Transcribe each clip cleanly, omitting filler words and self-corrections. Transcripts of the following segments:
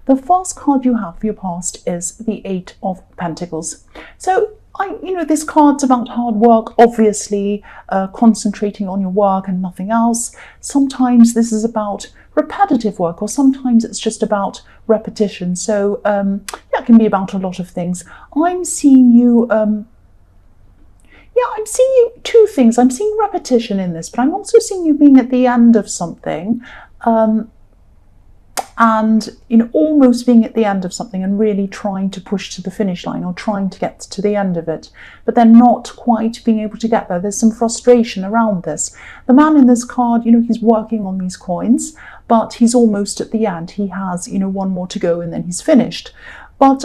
The first card you have for your past is the Eight of Pentacles. So this card's about hard work, obviously, concentrating on your work and nothing else. Sometimes this is about repetitive work, or sometimes it's just about repetition. So it can be about a lot of things. I'm seeing you, I'm seeing you two things. I'm seeing repetition in this, but I'm also seeing you being at the end of something. And almost being at the end of something and really trying to push to the finish line, or trying to get to the end of it, but then not quite being able to get there. There's some frustration around this. The man in this card, he's working on these coins, but he's almost at the end. He has one more to go and then he's finished. But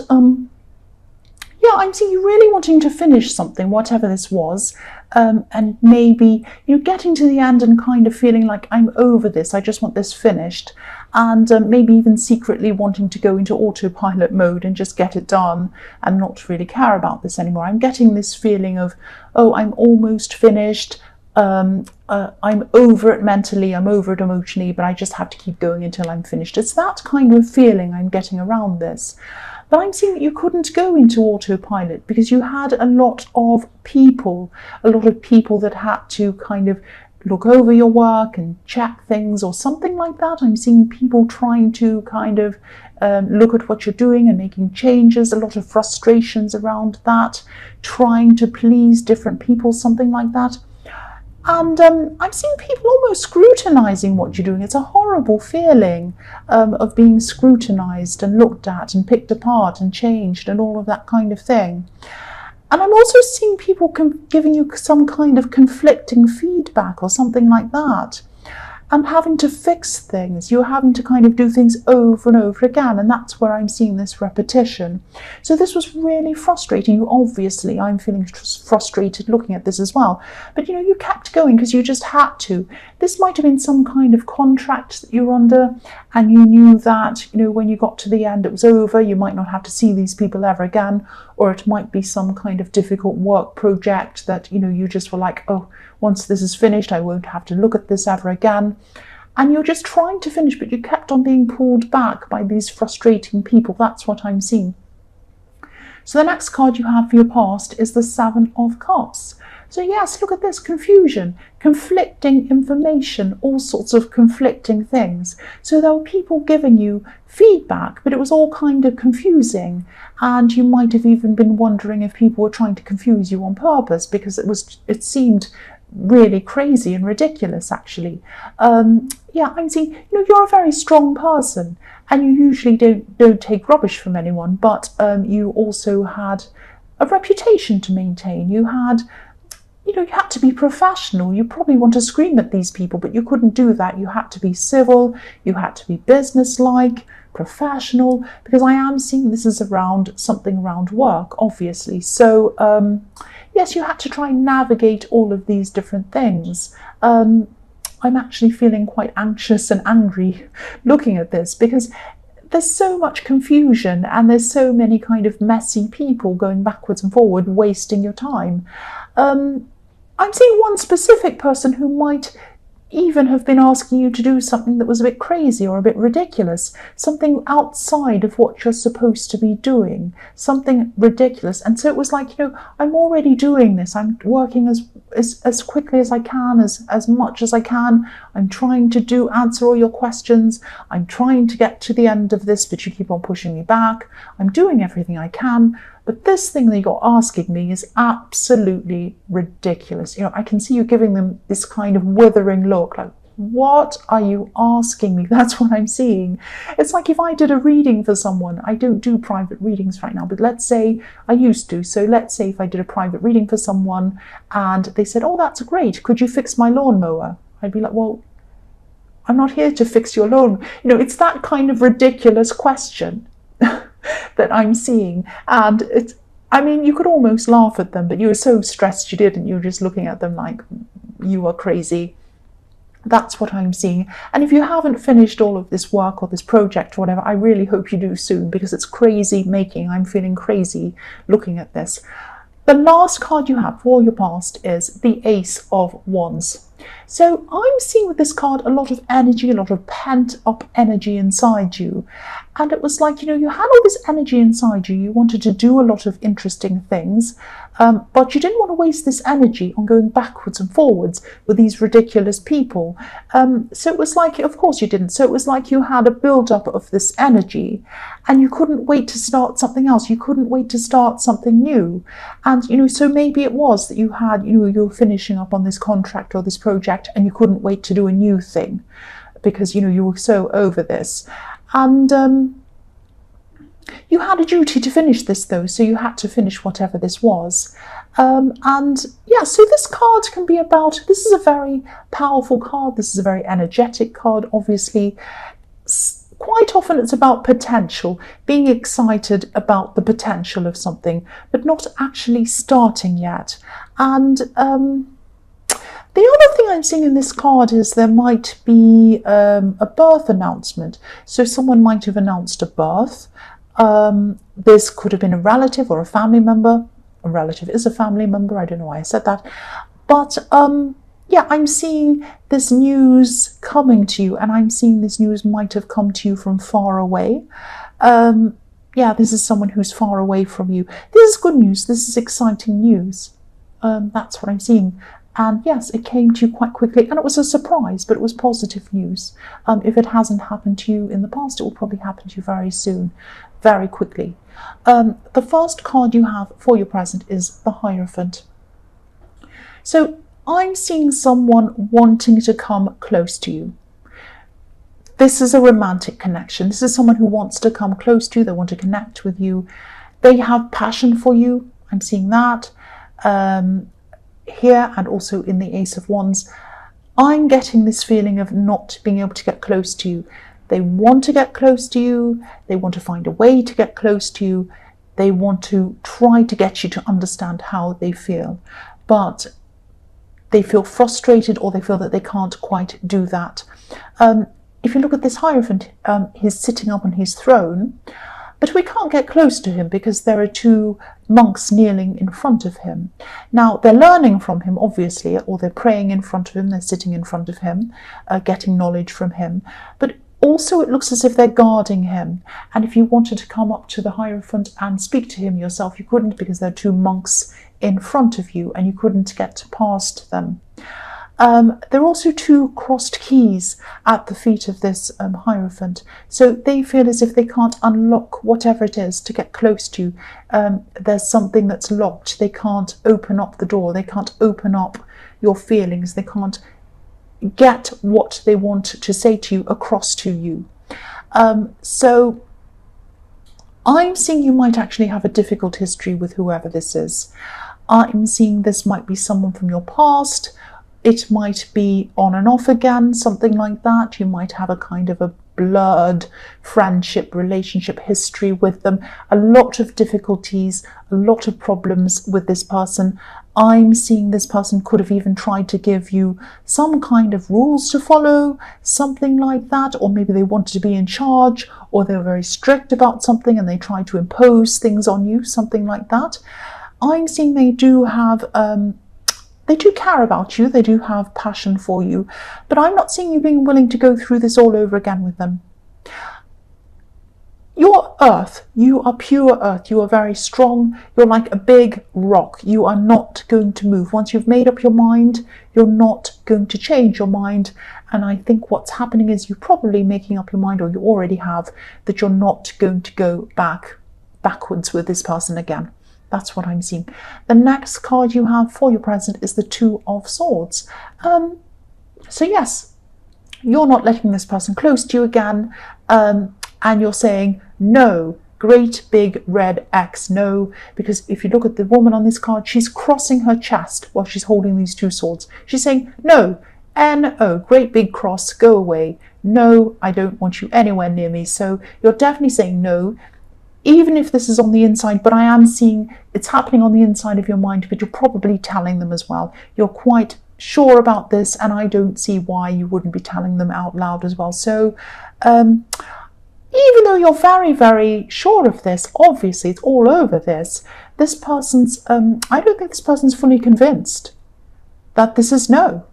I'm seeing you really wanting to finish something, whatever this was, and maybe getting to the end and kind of feeling like, I'm over this, I just want this finished, and maybe even secretly wanting to go into autopilot mode and just get it done and not really care about this anymore. I'm getting this feeling of, oh, I'm almost finished, I'm over it mentally, I'm over it emotionally, but I just have to keep going until I'm finished. It's that kind of feeling I'm getting around this. But I'm seeing that you couldn't go into autopilot because you had a lot of people that had to kind of look over your work and check things or something like that. I'm seeing people trying to kind of look at what you're doing and making changes, a lot of frustrations around that, trying to please different people, something like that. And I'm seeing people almost scrutinizing what you're doing. It's a horrible feeling of being scrutinized and looked at and picked apart and changed and all of that kind of thing. And I'm also seeing people giving you some kind of conflicting feedback or something like that. And having to fix things. You're having to kind of do things over and over again, and that's where I'm seeing this repetition. So this was really frustrating. You obviously, I'm feeling frustrated looking at this as well. But you kept going because you just had to. This might have been some kind of contract that you're under, and you knew that, when you got to the end it was over. You might not have to see these people ever again, or it might be some kind of difficult work project that, you just were like, oh, once this is finished, I won't have to look at this ever again. And you're just trying to finish, but you kept on being pulled back by these frustrating people. That's what I'm seeing. So the next card you have for your past is the Seven of Cups. So yes, look at this, confusion, conflicting information, all sorts of conflicting things. So there were people giving you feedback, but it was all kind of confusing. And you might have even been wondering if people were trying to confuse you on purpose, because it seemed really crazy and ridiculous, actually. I'm seeing, you're a very strong person, and you usually don't take rubbish from anyone, but you also had a reputation to maintain. You had to be professional. You probably want to scream at these people, but you couldn't do that. You had to be civil, you had to be businesslike, professional, because I am seeing this is something around work, obviously. So yes, you had to try and navigate all of these different things. I'm actually feeling quite anxious and angry looking at this, because there's so much confusion and there's so many kind of messy people going backwards and forward, wasting your time. I'm seeing one specific person who might even have been asking you to do something that was a bit crazy or a bit ridiculous, something outside of what you're supposed to be doing, something ridiculous. And so it was like, I'm already doing this. I'm working as quickly as I can, as much as I can. I'm trying to answer all your questions. I'm trying to get to the end of this, but you keep on pushing me back. I'm doing everything I can. But this thing that you're asking me is absolutely ridiculous. I can see you giving them this kind of withering look, like, what are you asking me? That's what I'm seeing. It's like if I did a reading for someone. I don't do private readings right now, but let's say I used to. So let's say if I did a private reading for someone and they said, oh, that's great, could you fix my lawnmower? I'd be like, well, I'm not here to fix your lawn. It's that kind of ridiculous question that I'm seeing. And you could almost laugh at them, but you were so stressed you didn't. You were just looking at them like you are crazy. That's what I'm seeing. And if you haven't finished all of this work or this project or whatever, I really hope you do soon, because it's crazy making. I'm feeling crazy looking at this. The last card you have for your past is the Ace of Wands. So I'm seeing with this card a lot of energy, a lot of pent up energy inside you. And it was like, you had all this energy inside you. You wanted to do a lot of interesting things, but you didn't want to waste this energy on going backwards and forwards with these ridiculous people. So it was like, of course you didn't. So it was like you had a build-up of this energy and you couldn't wait to start something else. You couldn't wait to start something new. And, so maybe it was that you had, you were finishing up on this contract or this project and you couldn't wait to do a new thing because, you were so over this. And you had a duty to finish this, though, so you had to finish whatever this was. So this card can be about, this is a very powerful card, this is a very energetic card, obviously. Quite often it's about potential, being excited about the potential of something, but not actually starting yet. And the other thing I'm seeing in this card is there might be a birth announcement. So someone might have announced a birth. This could have been a relative or a family member. A relative is a family member. I don't know why I said that. But I'm seeing this news coming to you, and I'm seeing this news might have come to you from far away. This is someone who's far away from you. This is good news. This is exciting news. That's what I'm seeing. And yes, it came to you quite quickly, and it was a surprise, but it was positive news. If it hasn't happened to you in the past, it will probably happen to you very soon, very quickly. The first card you have for your present is the Hierophant. So I'm seeing someone wanting to come close to you. This is a romantic connection. This is someone who wants to come close to you. They want to connect with you. They have passion for you. I'm seeing that. Here and also in the Ace of Wands, I'm getting this feeling of not being able to get close to you. They want to get close to you. They want to find a way to get close to you. They want to try to get you to understand how they feel, but they feel frustrated or they feel that they can't quite do that. If you look at this Hierophant, he's sitting up on his throne, but we can't get close to him because there are two monks kneeling in front of him. Now, they're learning from him, obviously, or they're praying in front of him, they're sitting in front of him, getting knowledge from him. But also it looks as if they're guarding him. And if you wanted to come up to the Hierophant and speak to him yourself, you couldn't because there are two monks in front of you and you couldn't get past them. There are also two crossed keys at the feet of this Hierophant. So they feel as if they can't unlock whatever it is to get close to you. There's something that's locked. They can't open up the door. They can't open up your feelings. They can't get what they want to say to you across to you. So I'm seeing you might actually have a difficult history with whoever this is. I'm seeing this might be someone from your past. It might be on and off again, something like that. You might have a kind of a blurred friendship, relationship history with them. A lot of difficulties, a lot of problems with this person. I'm seeing this person could have even tried to give you some kind of rules to follow, something like that. Or maybe they wanted to be in charge, or they were very strict about something and they tried to impose things on you, something like that. I'm seeing they do have... They do care about you, they do have passion for you, but I'm not seeing you being willing to go through this all over again with them. You're earth, you are pure earth, you are very strong, you're like a big rock, you are not going to move. Once you've made up your mind, you're not going to change your mind, and I think what's happening is you're probably making up your mind, or you already have, that you're not going to go backwards with this person again. That's what I'm seeing. The next card you have for your present is the Two of Swords. So yes, you're not letting this person close to you again, and you're saying no, great big red X, no, because if you look at the woman on this card, she's crossing her chest while she's holding these two swords. She's saying no, N-O, great big cross, go away. No, I don't want you anywhere near me. So you're definitely saying no, even if this is on the inside, but I am seeing it's happening on the inside of your mind, but you're probably telling them as well. You're quite sure about this, and I don't see why you wouldn't be telling them out loud as well. So even though you're very, very sure of this, obviously it's all over this, I don't think this person's fully convinced that this is no.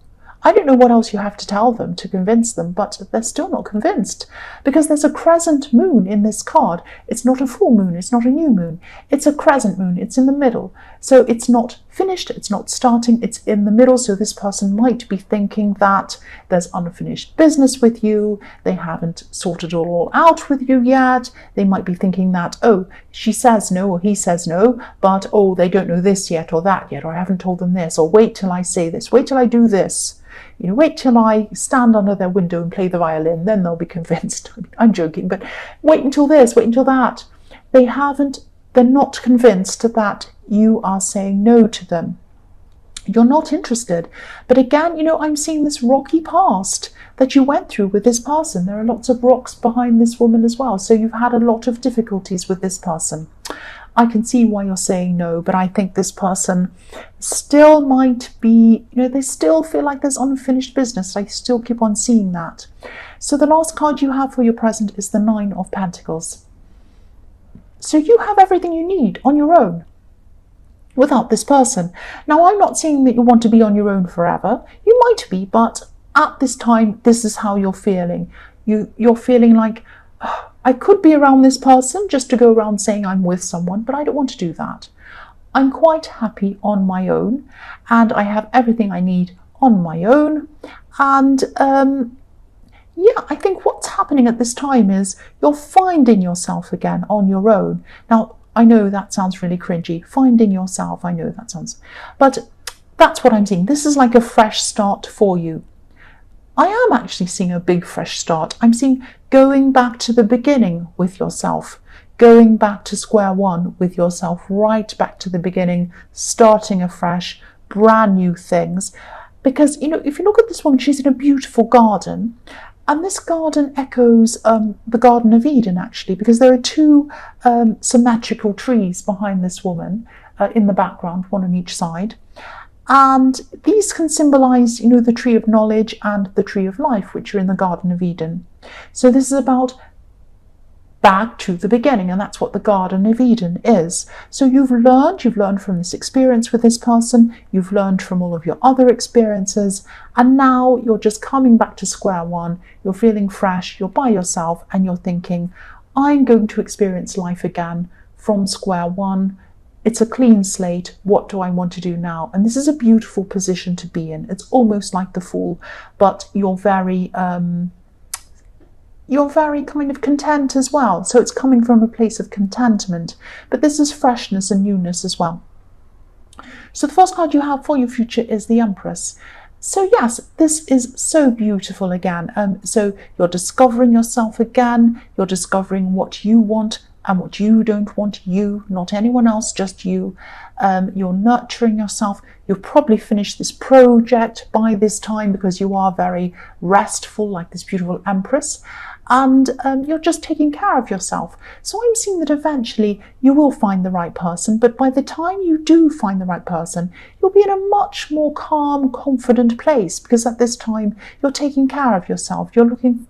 I don't know what else you have to tell them to convince them, but they're still not convinced because there's a crescent moon in this card. It's not a full moon, it's not a new moon. It's a crescent moon, it's in the middle. So it's not finished, it's not starting, it's in the middle. So this person might be thinking that there's unfinished business with you, they haven't sorted it all out with you yet. They might be thinking that, oh, she says no or he says no, but oh, they don't know this yet or that yet, or I haven't told them this, or wait till I say this, wait till I do this. You know, wait till I stand under their window and play the violin, then they'll be convinced. I'm joking, but wait until this, wait until that. They're not convinced that you are saying no to them. You're not interested. But again, you know, I'm seeing this rocky past that you went through with this person. There are lots of rocks behind this woman as well. So you've had a lot of difficulties with this person. I can see why you're saying no, but I think this person still might be, you know, they still feel like there's unfinished business. I still keep on seeing that. So the last card you have for your present is the Nine of Pentacles. So you have everything you need on your own without this person. Now, I'm not saying that you want to be on your own forever. You might be, but at this time, this is how you're feeling. You're feeling like, oh, I could be around this person just to go around saying I'm with someone, but I don't want to do that. I'm quite happy on my own, and I have everything I need on my own. And yeah, I think what's happening at this time is you're finding yourself again on your own. Now, I know that sounds really cringy. Finding yourself, I know that sounds, but that's what I'm seeing. This is like a fresh start for you. I am actually seeing a big fresh start. I'm seeing going back to the beginning with yourself, going back to square one with yourself, right back to the beginning, starting afresh, brand new things. Because, you know, if you look at this woman, she's in a beautiful garden. And this garden echoes the Garden of Eden, actually, because there are two symmetrical trees behind this woman in the background, one on each side. And these can symbolize, you know, the tree of knowledge and the tree of life, which are in the Garden of Eden. So this is about back to the beginning, and that's what the Garden of Eden is. So you've learned from this experience with this person, you've learned from all of your other experiences, and now you're just coming back to square one. You're feeling fresh, you're by yourself, and you're thinking, I'm going to experience life again from square one. It's a clean slate. What do I want to do now? And this is a beautiful position to be in. It's almost like the Fool, but you're very kind of content as well. So it's coming from a place of contentment, but this is freshness and newness as well. So the first card you have for your future is the Empress. So yes, this is so beautiful again. So you're discovering yourself again. You're discovering what you want and what you don't want, you, not anyone else, just you. You're nurturing yourself. You've probably finished this project by this time because you are very restful, like this beautiful Empress. And you're just taking care of yourself. So I'm seeing that eventually you will find the right person, but by the time you do find the right person, you'll be in a much more calm, confident place, because at this time you're taking care of yourself. You're looking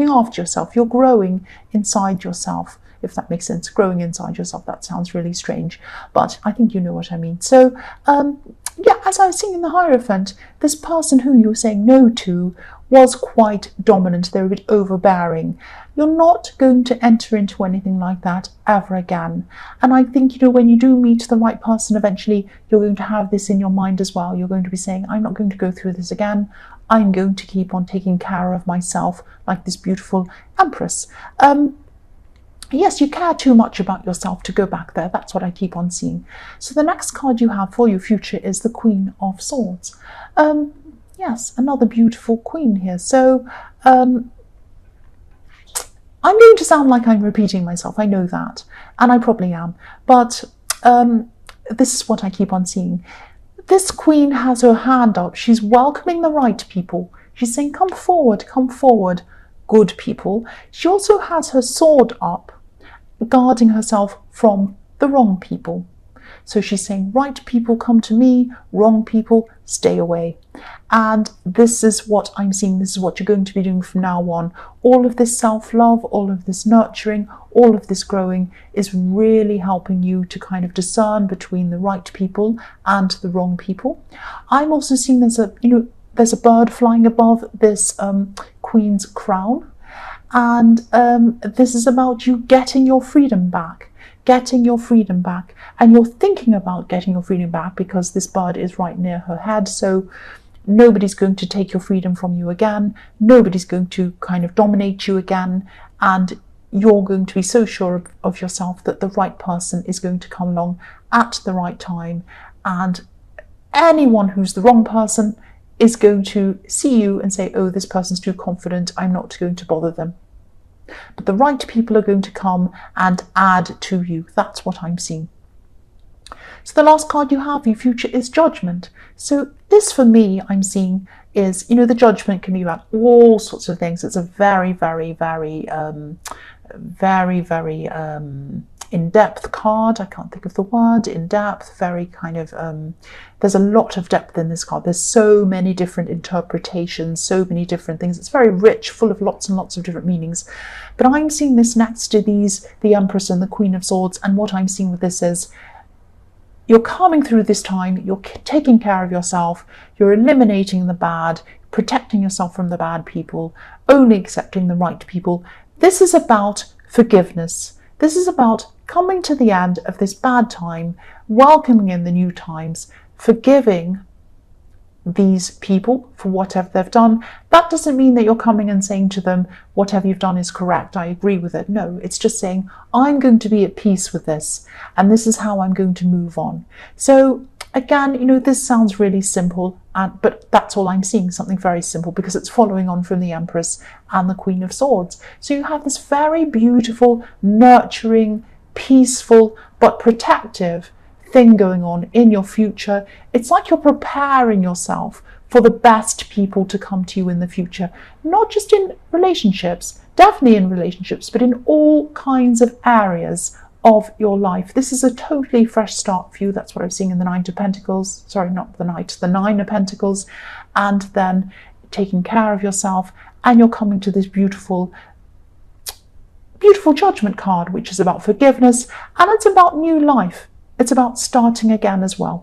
after yourself. You're growing inside yourself. If that makes sense, growing inside yourself, that sounds really strange, but I think you know what I mean. So yeah, as I was saying in the Hierophant, this person who you were saying no to was quite dominant. They were a bit overbearing. You're not going to enter into anything like that ever again. And I think, you know, when you do meet the right person, eventually you're going to have this in your mind as well. You're going to be saying, I'm not going to go through this again. I'm going to keep on taking care of myself, like this beautiful Empress. Yes, you care too much about yourself to go back there. That's what I keep on seeing. So the next card you have for your future is the Queen of Swords. Yes, another beautiful queen here. So I'm going to sound like I'm repeating myself. I know that, and I probably am. But this is what I keep on seeing. This queen has her hand up. She's welcoming the right people. She's saying, come forward, good people. She also has her sword up, guarding herself from the wrong people. So she's saying, right people, come to me, wrong people, stay away. And this is what I'm seeing. This is what you're going to be doing from now on. All of this self-love, all of this nurturing, all of this growing is really helping you to kind of discern between the right people and the wrong people. I'm also seeing there's there's a bird flying above this Queen's crown, and this is about you getting your freedom back. Getting your freedom back, and you're thinking about getting your freedom back because this bird is right near her head, so nobody's going to take your freedom from you again, nobody's going to kind of dominate you again, and you're going to be so sure of yourself that the right person is going to come along at the right time, and anyone who's the wrong person is going to see you and say, oh, this person's too confident, I'm not going to bother them. But the right people are going to come and add to you. That's what I'm seeing. So the last card you have, your future, is Judgment. So this, for me, I'm seeing is, the Judgment can be about all sorts of things. It's a very, very, very, very in-depth card. I can't think of the word. In-depth, very kind of, there's a lot of depth in this card. There's so many different interpretations, so many different things. It's very rich, full of lots and lots of different meanings. But I'm seeing this next to these, the Empress and the Queen of Swords, and what I'm seeing with this is you're coming through this time, you're taking care of yourself, you're eliminating the bad, protecting yourself from the bad people, only accepting the right people. This is about forgiveness. This is about coming to the end of this bad time, welcoming in the new times, forgiving these people for whatever they've done. That doesn't mean that you're coming and saying to them, whatever you've done is correct, I agree with it. No, it's just saying, I'm going to be at peace with this, and this is how I'm going to move on. So again, this sounds really simple, but that's all I'm seeing, something very simple, because it's following on from the Empress and the Queen of Swords. So you have this very beautiful, nurturing, peaceful, but protective thing going on in your future. It's like you're preparing yourself for the best people to come to you in the future, not just in relationships, definitely in relationships, but in all kinds of areas of your life. This is a totally fresh start for you. That's what I'm seeing in the Nine of Pentacles. Sorry, not the Knight, the Nine of Pentacles. And then taking care of yourself, and you're coming to this beautiful Judgment card, which is about forgiveness, and it's about new life. It's about starting again as well.